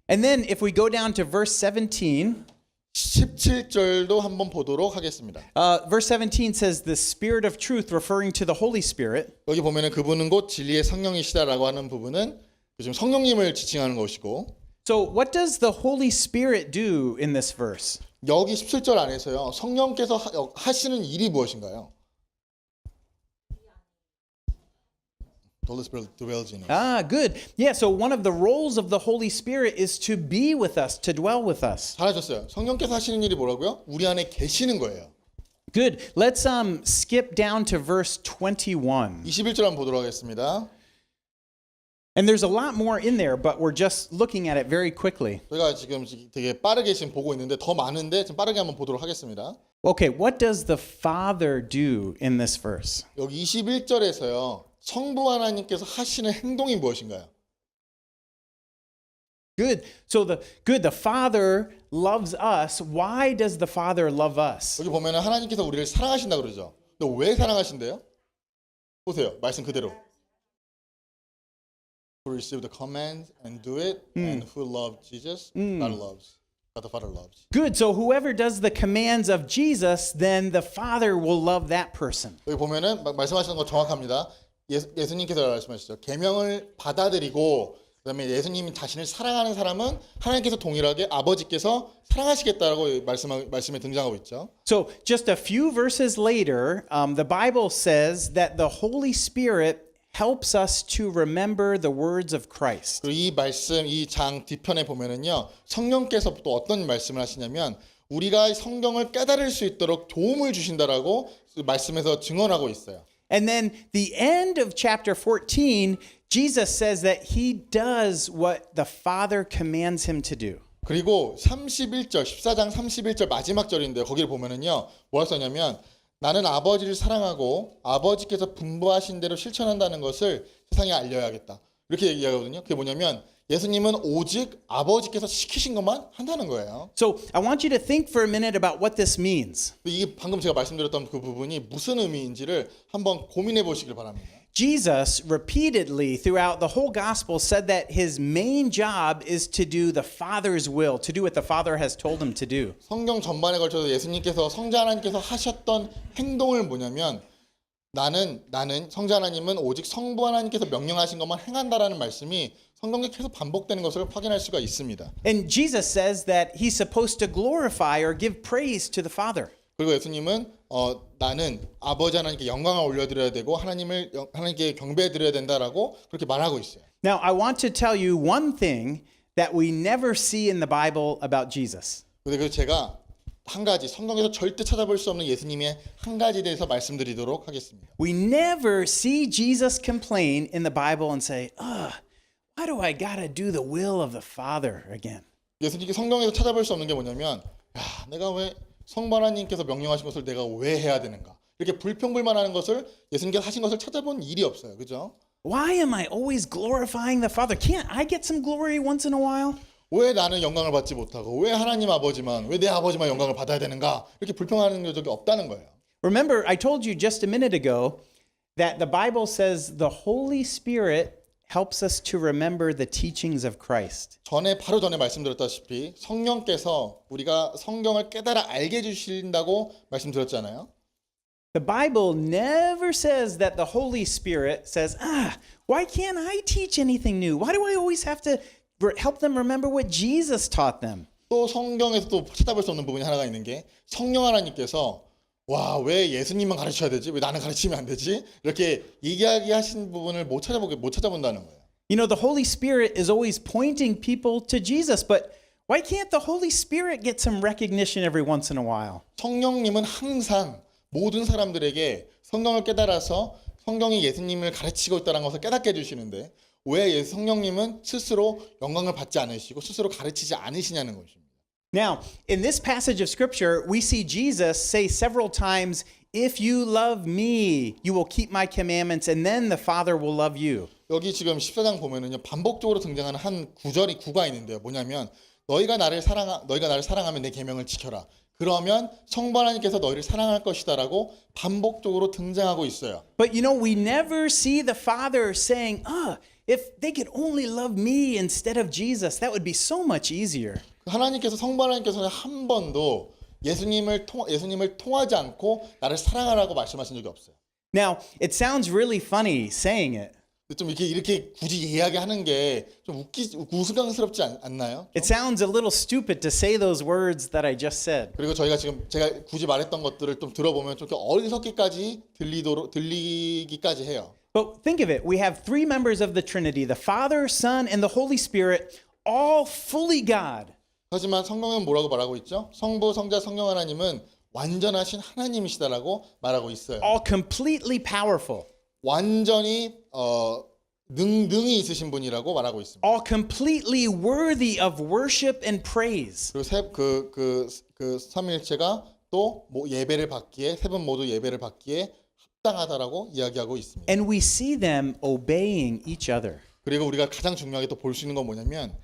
And then if we go down to verse 17,
17절도 한번 보도록 하겠습니다.
verse 17 says the Spirit of truth, referring to the Holy Spirit.
여기 보면은 그분은 곧 진리의 성령이시다라고 하는 부분은 지금 성령님을 지칭하는 것이고,
So what does the Holy Spirit do in this verse?
여기 17절 안에서요. 성령께서 하시는 일이 무엇인가요? The Holy Spirit dwells in us.
Good. Yeah, so one of the roles of the Holy Spirit is to be with us, to dwell with us.
잘하셨어요. 성령께서 하시는 일이 뭐라고요? 우리 안에 계시는 거예요.
Good. Let's skip down to verse 21.
21절 한번 보도록 하겠습니다.
And there's a lot more in there, but we're just looking at it very quickly.
저희가 지금 되게 빠르게 지금 보고 있는데 더 많은데 지금 빠르게 한번 보도록 하겠습니다.
Okay, what does the Father do in this verse?
여기 21절에서요. 성부 하나님께서 하시는 행동이 무엇인가요?
Good. So the Father loves us. Why does the Father love us?
여기 보면은 하나님께서 우리를 사랑하신다 그러죠. 근데 왜 사랑하신대요? 보세요. 말씀 그대로. Who receive the command and do it, and who love Jesus, God loves. God the Father loves.
Good. So whoever does the commands of Jesus, then the Father will love that person.
여기 보면은 말씀하시는 거 정확합니다. 예수님께서 말씀하시죠. 계명을 받아들이고 그다음에 예수님이 자신을 사랑하는 사람은 하나님께서 동일하게 아버지께서 사랑하시겠다라고 말씀에 등장하고 있죠.
So just a few verses later, the Bible says that the Holy Spirit helps us to remember the words of Christ.
그리고 이 말씀 이 장 뒤편에 보면은요. 성령께서 또 어떤 말씀을 하시냐면 우리가 성경을 깨달을 수 있도록 도움을 주신다라고 말씀에서 증언하고 있어요.
And then the end of chapter 14, Jesus says that he does what the Father commands him to do.
그리고 31절, 14장 31절 마지막 절인데 거기를 보면은요. 뭐라 써냐면 나는 아버지를 사랑하고 아버지께서 분부하신 대로 실천한다는 것을 세상에 알려야겠다. 이렇게 얘기하거든요. 그게 뭐냐면 예수님은 오직 아버지께서 시키신 것만 한다는 거예요.
So I want you to think for a minute about what this means.
이게 방금 제가 말씀드렸던 그 부분이 무슨 의미인지를 한번 고민해 보시길 바랍니다.
Jesus repeatedly throughout the whole gospel said that his main job is to do the Father's will, to do what the Father has told him to do.
성경 전반에 걸쳐서 예수님께서 성자 하나님께서 하셨던 행동을 뭐냐면 나는 성자 하나님은 오직 성부 하나님께서 명령하신 것만 행한다라는 말씀이 성경에 계속 반복되는 것을 확인할 수가 있습니다.
And Jesus says that he's supposed to glorify or give praise to the Father.
그리고 예수님은 나는 아버지 하나님께 영광을 올려드려야 되고 하나님께 경배해드려야 된다라고 그렇게 말하고 있어요.
Now I want to tell you one thing that we never see in the Bible about Jesus.
그래서 제가 한 가지 성경에서 절대 찾아볼 수 없는 예수님의 한 가지에 대해서 말씀드리도록 하겠습니다.
We never see Jesus complain in the Bible and say, why do I gotta do the will of the Father again?
예수님께 성경에서 찾아볼 수 없는 게 뭐냐면 내가 왜 성부 하나님께서 명령하신 것을 내가 왜 해야 되는가 이렇게 불평불만하는 것을 예수님께서 하신 것을 찾아본 일이 없어요. 그죠?
Why am I always glorifying the Father? Can't I get some glory once in a while?
왜 나는 영광을 받지 못하고 왜 하나님 아버지만 왜 내 아버지만 영광을 받아야 되는가 이렇게 불평하는 적이 없다는 거예요.
Remember, I told you just a minute ago that the Bible says the Holy Spirit helps us to remember the teachings of Christ.
바로 전에 말씀드렸다시피 성령께서 우리가 성경을 깨달아 알게 해주신다고 말씀드렸잖아요.
The Bible never says that the Holy Spirit says, why can't I teach anything new? Why do I always have to help them remember what Jesus taught them?
또 성경에서 또 찾아볼 수 없는 부분이 하나가 있는 게 성령 하나님께서 와, 왜 예수님만 가르쳐야 되지? 왜 나는 가르치면 안 되지? 이렇게 이야기하신 부분을 못 찾아본다는 거예요.
You know, the Holy Spirit is always pointing people to Jesus, but why can't the Holy Spirit get some recognition every once in a while?
성령님은 항상 모든 사람들에게 성경을 깨달아서 성경이 예수님을 가르치고 있다는 것을 깨닫게 해주시는데 왜 성령님은 스스로 영광을 받지 않으시고 스스로 가르치지 않으시냐는 것입니다.
Now, in this passage of Scripture, we see Jesus say several times, if you love me, you will keep my commandments, and then the Father will love you.
여기 지금 14장 보면은요 반복적으로 등장하는 한 구가 있는데요. 뭐냐면 너희가 나를 사랑하면 내 계명을 지켜라. 그러면 성부 하나님께서 너희를 사랑할 것이다라고 반복적으로 등장하고 있어요.
But you know, we never see the Father saying, if they could only love me instead of Jesus, that would be so much easier.
하나님께서 성부 하나님께서는 한 번도 예수님을 통하지 않고 나를 사랑하라고 말씀하신 적이 없어요.
Now, it sounds really funny saying it.
좀 이렇게 굳이 이야기하는 게 좀 우스꽝스럽지 않나요?
It sounds a little stupid to say those words that I just said.
그리고 저희가 지금 제가 굳이 말했던 것들을 좀 들어보면 좀 어리석기까지 들리기까지 해요.
But think of it. We have three members of the Trinity, the Father, Son, and the Holy Spirit, all fully God.
하지만 성경은 뭐라고 말하고 있죠? 성부, 성자, 성령 하나님은 완전하신 하나님이시다라고 말하고 있어요.
All completely powerful.
완전히 능이 있으신 분이라고 말하고 있습니다.
All completely worthy of worship and praise.
그리고 그 삼위일체가 또 예배를 받기에 세 분 모두 예배를 받기에 합당하다라고 이야기하고 있습니다.
And we see them obeying each other.
그리고 우리가 가장 중요하게 또 볼 수 있는 건 뭐냐면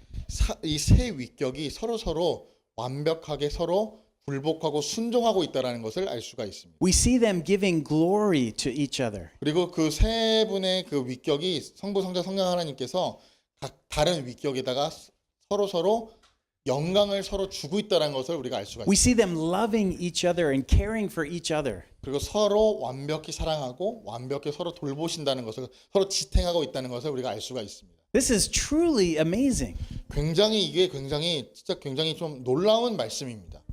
이 세 위격이 서로 완벽하게 서로 굴복하고 순종하고 있다라는 것을 알 수가 있습니다.
We see them giving glory to each other.
그리고 그 세 분의 그 위격이 성부, 성자, 성령 하나님께서 각 다른 위격에다가 서로 영광을 서로 주고 있다는 것을 우리가 알 수가
We
있습니다.
see them loving each other and caring for each other.
그리고 서로 완벽히 사랑하고 완벽히 서로 돌보신다는 것을 서로 지탱하고 있다는 것을 우리가 알 수가 있습니다.
This is truly amazing.
이게 굉장히 좀 놀라운 말씀입니다.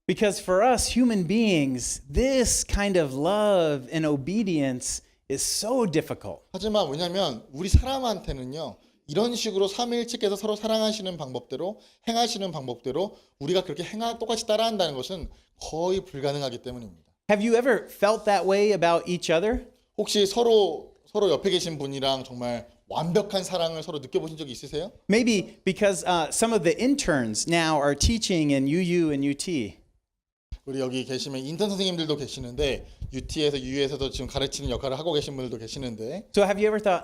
Because for us human beings, this kind of love and obedience is so difficult.
하지만 왜냐하면 우리 사람한테는요. 이런 식으로 삼위일체께서 서로 사랑하시는 방법대로 행하시는 방법대로 우리가 그렇게 똑같이 따라한다는 것은 거의 불가능하기 때문입니다.
Have you ever felt that way about each other?
혹시 서로 옆에 계신 분이랑 정말 완벽한 사랑을 서로 느껴보신 적이 있으세요?
Maybe because some of the interns now are teaching in UU and UT.
우리 여기 계시면 인턴 선생님들도 계시는데 UT에서 UU에서도 지금 가르치는 역할을 하고 계신 분들도 계시는데
So have you ever thought,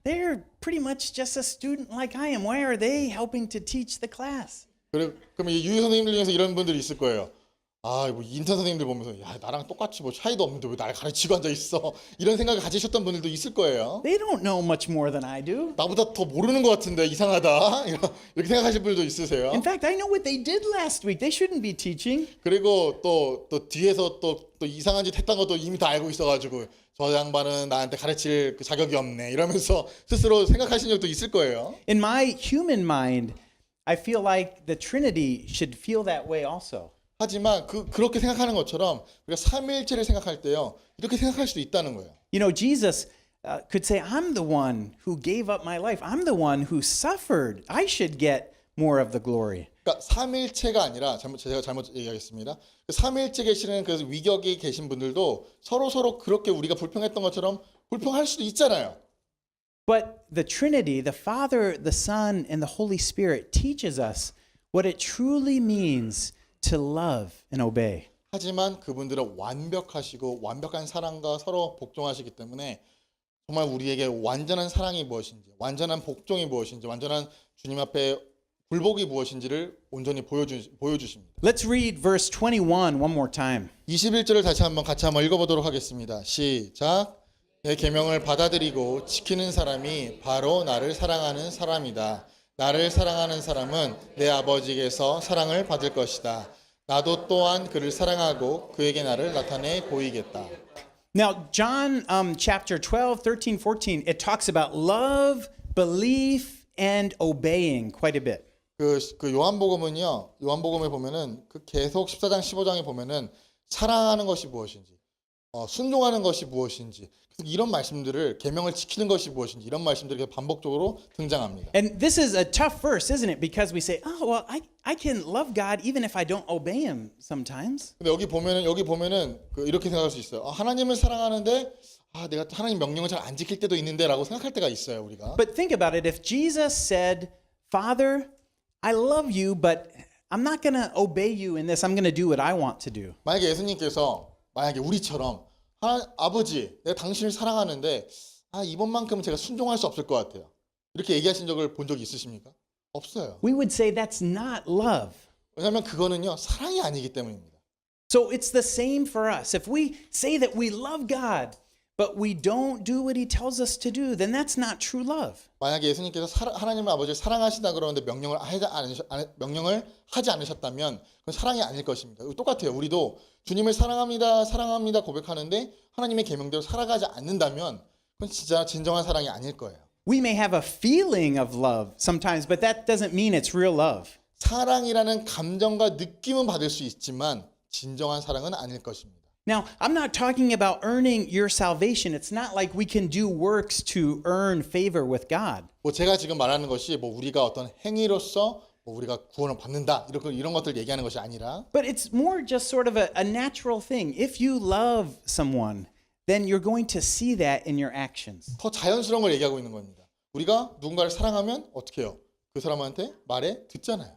they're pretty much just a student like I am. Why are they helping to teach the class?
그럼 이 UU 선생님들 중에서 이런 분들이 있을 거예요. 뭐 인턴 선생님들 보면서 야 나랑 똑같이 뭐 차이도 없는데 왜 나를 가르치고 앉아 있어? 이런 생각을 가지셨던 분들도 있을 거예요.
They don't know much more than I do.
나보다 더 모르는 것 같은데 이상하다 이렇게 생각하실 분들도 있으세요.
In fact, I know what they did last week. They shouldn't be teaching.
그리고 또 뒤에서 또 이상한 짓 했던 것도 이미 다 알고 있어가지고 저 양반은 나한테 가르칠 그 자격이 없네 이러면서 스스로 생각하신 적도 있을 거예요.
In my human mind, I feel like the Trinity should feel that way also.
하지만 그렇게 생각하는 것처럼 우리가 삼위일체를 생각할 때요 이렇게 생각할 수도 있다는 거예요.
You know, Jesus could say, I'm the one who gave up my life. I'm the one who suffered. I should get more of the glory.
그러니까 삼위일체가 아니라 제가 잘못 얘기하겠습니다. 그 삼위일체 계시는 그 위격이 계신 분들도 서로 그렇게 우리가 불평했던 것처럼 불평할 수도 있잖아요.
But the Trinity, the Father, the Son, and the Holy Spirit teaches us what it truly means to love and obey.
하지만 그분들은 완벽하시고 완벽한 사랑과 서로 복종하시기 때문에 정말 우리에게 완전한 사랑이 무엇인지, 완전한 복종이 무엇인지, 완전한 주님 앞에 굴복이 무엇인지를 온전히 보여주십니다.
Let's read verse 21 one more time.
21절을 같이 한번 읽어보도록 하겠습니다. 시작. 내 계명을 받아들이고 지키는 사람이 바로 나를 사랑하는 사람이다. 나를 사랑하는 사람은 내 아버지에게서 사랑을 받을 것이다. 나도 또한 그를 사랑하고 그에게 나를 나타내 보이겠다.
Now, John chapter 12, 13, 14, it talks about love, belief, and obeying quite a bit.
그 요한복음은요. 요한복음에 보면은 그 계속 14장 15장에 보면은 사랑하는 것이 무엇인지, 순종하는 것이 무엇인지, 이런 말씀들을 계명을 지키는 것이 무엇인지 이런 말씀들이 반복적으로 등장합니다.
And this is a tough verse, isn't it? Because we say, oh, well, I can love God even if I don't obey him sometimes.
근데 여기 보면은 이렇게 생각할 수 있어요. 하나님을 사랑하는데 내가 하나님 명령을 잘 안 지킬 때도 있는데라고 생각할 때가 있어요, 우리가.
But think about it. If Jesus said, Father, I love you, but I'm not going to obey you in this. I'm going to do what I want to do.
만약에 예수님께서 만약에 우리처럼 아버지, 내가 당신을 사랑하는데 이번만큼은 제가 순종할 수 없을 것 같아요. 이렇게 얘기하신 적을 본 적이 있으십니까? 없어요.
We would say that's not love.
왜냐하면 그거는요 사랑이 아니기 때문입니다.
So it's the same for us. If we say that we love God, but we don't do what he tells us to do, then that's not true love.
만약에 예수님께서 하나님 아버지를 사랑하시다 그러는데 명령을 하지 않으셨다면 그건 사랑이 아닐 것입니다. 똑같아요. 우리도 주님을 사랑합니다 고백하는데 하나님의 계명대로 살아가지 않는다면 그건 진짜 진정한 사랑이 아닐 거예요.
We may have a feeling of love sometimes, but that doesn't mean it's real love.
사랑이라는 감정과 느낌은 받을 수 있지만 진정한 사랑은 아닐 것입니다.
Now, I'm not talking about earning your salvation. It's not like we can do works to earn favor with God.
제가 지금 말하는 것이 우리가 어떤 행위로서 우리가 구원을 받는다 이런 것들 얘기하는 것이 아니라
But it's more just sort of a natural thing. If you love someone, then you're going to see that in your actions.
더 자연스러운 걸 얘기하고 있는 겁니다. 우리가 누군가를 사랑하면 어떻게 해요? 그 사람한테 말에 듣잖아요.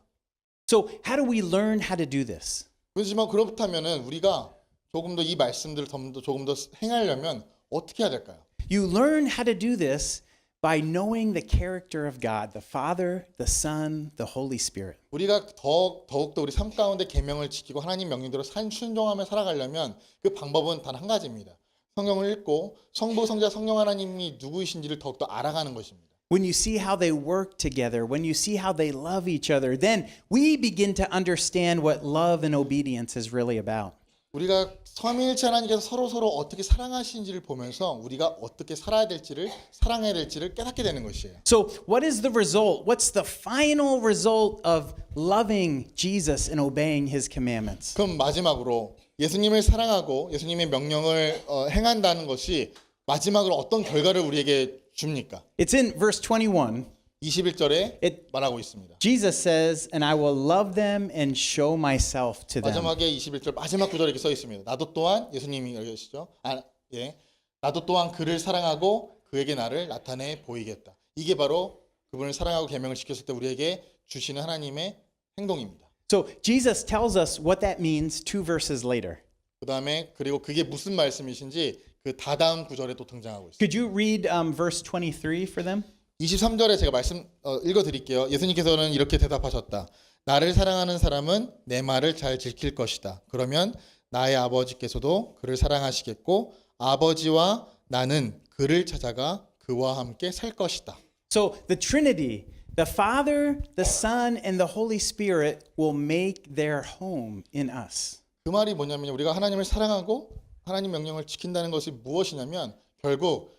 So how do we learn how to do this?
그렇지만 그렇다면은 우리가 조금 더 이 말씀들을 조금 더 행하려면 어떻게 해야 될까요?
You learn how to do this by knowing the character of God, the Father, the Son, the Holy Spirit.
우리가 더욱더 우리 삶 가운데 계명을 지키고 하나님 명령대로 순종하며 살아가려면 그 방법은 단 한 가지입니다. 성경을 읽고 성부, 성자, 성령 하나님이 누구이신지를 더욱더 알아가는 것입니다.
When you see how they work together, when you see how they love each other, then we begin to understand what love and obedience is really about.
우리가 삼위일체 하나님께서 서로 어떻게 사랑하시는지를 보면서 우리가 어떻게 살아야 될지를 사랑해야 될지를 깨닫게 되는 것이에요.
So, what is the result? What's the final result of loving Jesus and obeying his commandments?
그럼 마지막으로 예수님을 사랑하고 예수님의 명령을 행한다는 것이 마지막으로 어떤 결과를 우리에게 줍니까?
It's in verse 21.
21절에 말하고 있습니다.
Jesus says, and I will love them and show myself to them.
마지막에 21절 마지막 구절에 이렇게 써 있습니다. 나도 또한 예수님이 여기 계시죠? 나도 또한 그를 사랑하고 그에게 나를 나타내 보이겠다. 이게 바로 그분을 사랑하고 계명을 지켰을 때 우리에게 주시는 하나님의 행동입니다.
So Jesus tells us what that means 2 verses later.
그다음에 그리고 그게 무슨 말씀이신지 그 다다음 구절에 또 등장하고 있습니다.
Could you read verse 23 for them?
23절에 제가 말씀 읽어 드릴게요. 예수님께서는 이렇게 대답하셨다. 나를 사랑하는 사람은 내 말을 잘 지킬 것이다. 그러면 나의 아버지께서도 그를 사랑하시겠고 아버지와 나는 그를 찾아가 그와 함께 살 것이다.
So the Trinity, the Father, the Son, and the Holy Spirit will make their home in us.
그 말이 뭐냐면 우리가 하나님을 사랑하고 하나님 명령을 지킨다는 것이 무엇이냐면 결국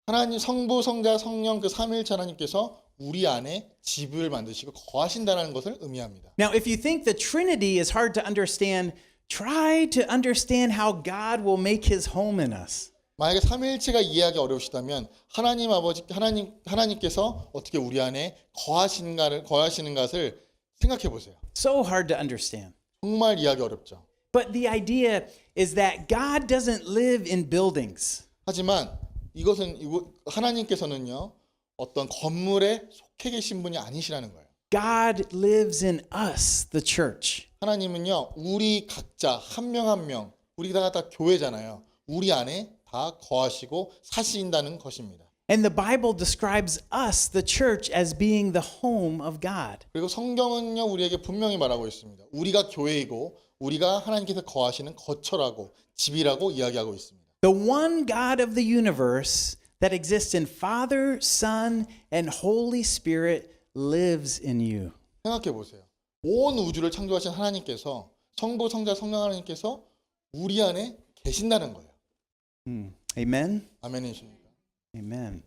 하나님 성부, 성자, 성령 그 삼위일체 하나님께서 우리 안에 집을 만드시고 거하신다는 것을 의미합니다.
Now, if you think the Trinity is hard to understand, try to understand how God will make his home in us.
만약에 삼위일체가 이해하기 어려우시다면 하나님 아버지 하나님께서 어떻게 우리 안에 거하시는 것을 생각해 보세요.
So hard to understand.
정말 이해하기 어렵죠.
But the idea is that God doesn't live in buildings.
하지만 하나님께서는요 어떤 건물에 속해 계신 분이 아니시라는 거예요.
God lives in us, the church.
하나님은요 우리 각자 한 명 한 명 우리가 다 교회잖아요. 우리 안에 다 거하시고 사신다는 것입니다.
And the Bible describes us, the church, as being the home of God.
그리고 성경은요 우리에게 분명히 말하고 있습니다. 우리가 교회이고 우리가 하나님께서 거하시는 거처라고 집이라고 이야기하고 있습니다.
The one God of the universe that exists in Father, Son, and Holy Spirit lives in you.
생각해 보세요. 온 우주를 창조하신 하나님께서 성부, 성자, 성령 하나님께서 우리 안에 계신다는 거예요.
Amen.
아멘이십니까?
Amen.